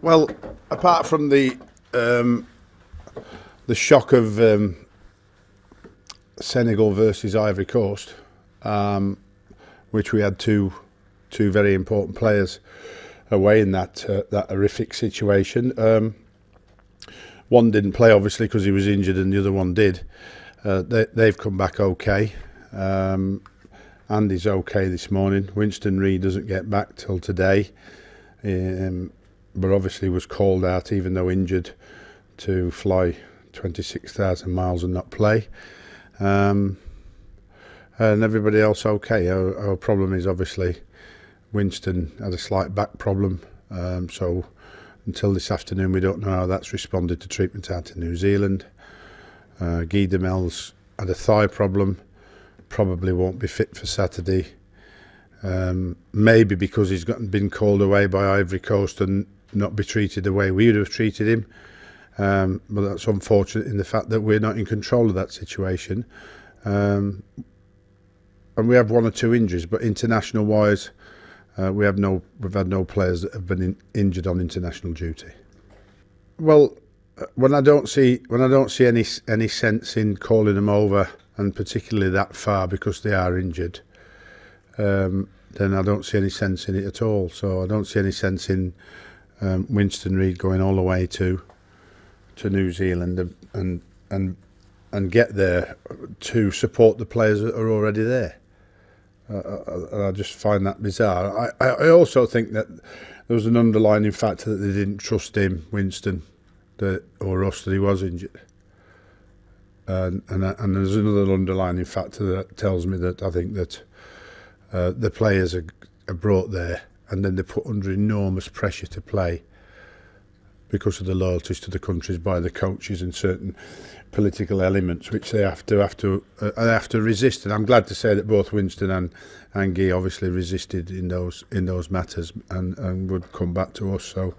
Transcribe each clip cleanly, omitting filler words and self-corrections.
Well, apart from the shock of Senegal versus Ivory Coast, which we had two very important players away in that horrific situation. One didn't play obviously because he was injured, and the other one did. They've come back okay. Andy's okay this morning. Winston Reid doesn't get back till today, but obviously was called out, even though injured, to fly 26,000 miles and not play. And everybody else okay. Our problem is obviously Winston had a slight back problem, so until this afternoon we don't know how that's responded to treatment out in New Zealand. Guy Demel's had a thigh problem, probably won't be fit for Saturday, maybe because he's been called away by Ivory Coast and not be treated the way we would have treated him, but that's unfortunate in the fact that we're not in control of that situation. And we have one or two injuries, but international wise we've had no players that have been injured on international duty. Well, when I don't see any sense in calling them over, and particularly that far because they are injured, then I don't see any sense in it at all. So I don't see any sense in Winston Reid going all the way to New Zealand and get there to support the players that are already there. I just find that bizarre. I also think that there was an underlying factor that they didn't trust him, Winston, or us, that he was injured. And there's another underlying factor that tells me that I think that the players are brought there and then they're put under enormous pressure to play because of the loyalties to the countries by the coaches and certain political elements which they have to resist. And I'm glad to say that both Winston and Guy obviously resisted in those matters and would come back to us. So,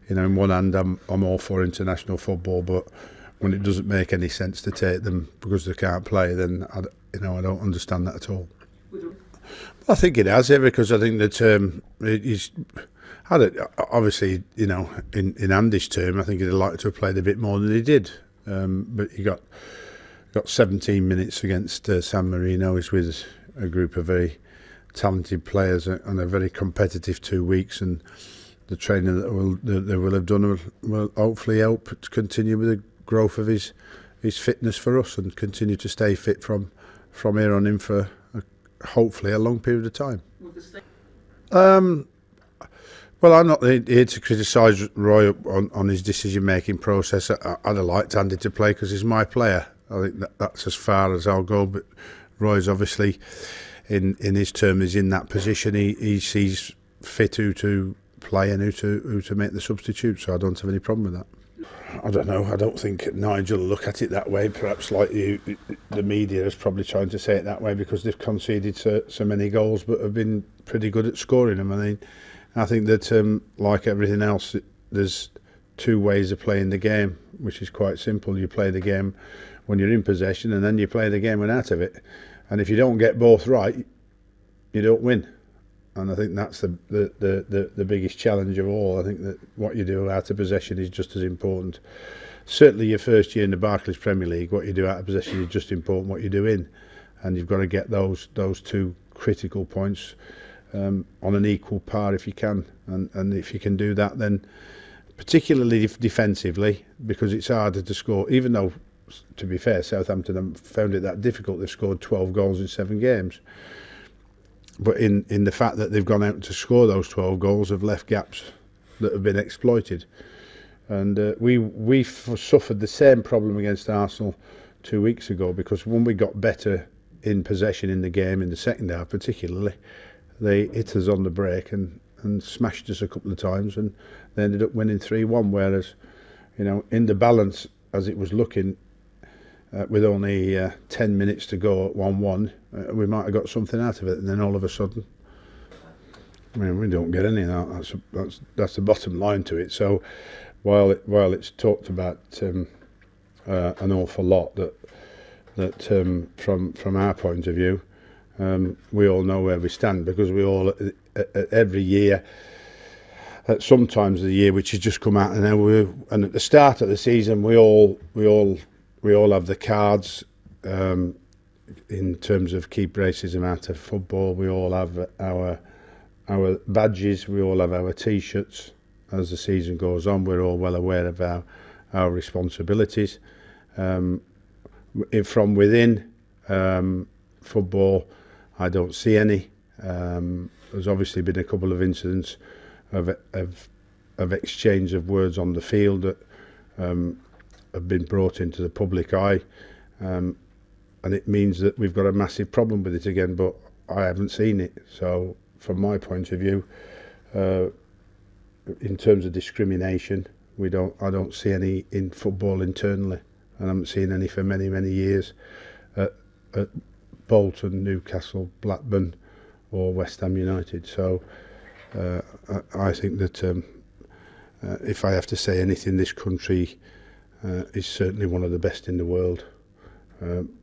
you know, in one hand I'm all for international football, but when it doesn't make any sense to take them because they can't play, then I don't understand that at all. I think it has, because I think that he's had it. Obviously, you know, in Andy's term, I think he'd like to have played a bit more than he did. But he got 17 minutes against San Marino. He's with a group of very talented players and a very competitive 2 weeks, and the training that they will have done will hopefully help to continue with the growth of his fitness for us and continue to stay fit from here on in for hopefully a long period of time. Well, I'm not here to criticise Roy on his decision-making process. I'd have liked Andy to play because he's my player. I think that's as far as I'll go. But Roy's obviously, in his term, is in that position. He sees fit who to play and who to make the substitute. So I don't have any problem with that. I don't know. I don't think Nigel will look at it that way. Perhaps like the media is probably trying to say it that way because they've conceded so many goals, but have been pretty good at scoring them. I mean, I think that like everything else, there's two ways of playing the game, which is quite simple. You play the game when you're in possession, and then you play the game when out of it. And if you don't get both right, you don't win. And I think that's the biggest challenge of all. I think that what you do out of possession is just as important. Certainly your first year in the Barclays Premier League, what you do out of possession is just important what you do in. And you've got to get those two critical points on an equal par if you can. And if you can do that, then particularly defensively, because it's harder to score, even though, to be fair, Southampton haven't found it that difficult. They've scored 12 goals in 7 games. But in the fact that they've gone out to score those 12 goals have left gaps that have been exploited. And we suffered the same problem against Arsenal 2 weeks ago, because when we got better in possession in the game, in the second half particularly, they hit us on the break and smashed us a couple of times, and they ended up winning 3-1. Whereas, you know, in the balance as it was looking, with only 10 minutes to go at 1-1, we might have got something out of it, and then all of a sudden, I mean, we don't get any of that. That's the bottom line to it. So while it's talked about an awful lot, that from our point of view, we all know where we stand, because we all every year at some times of the year, which has just come out, and and at the start of the season, we all have the cards. In terms of keep racism out of football, we all have our badges, we all have our t-shirts. As the season goes on, we're all well aware of our responsibilities. From within football, I don't see any. There's obviously been a couple of incidents of exchange of words on the field that have been brought into the public eye. And it means that we've got a massive problem with it again, but I haven't seen it. So from my point of view, in terms of discrimination, I don't see any in football internally, and I haven't seen any for many years at Bolton, Newcastle, Blackburn or West Ham United. So I think that if I have to say anything, this country is certainly one of the best in the world.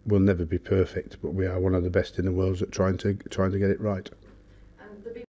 We'll never be perfect, but we are one of the best in the world at trying to get it right.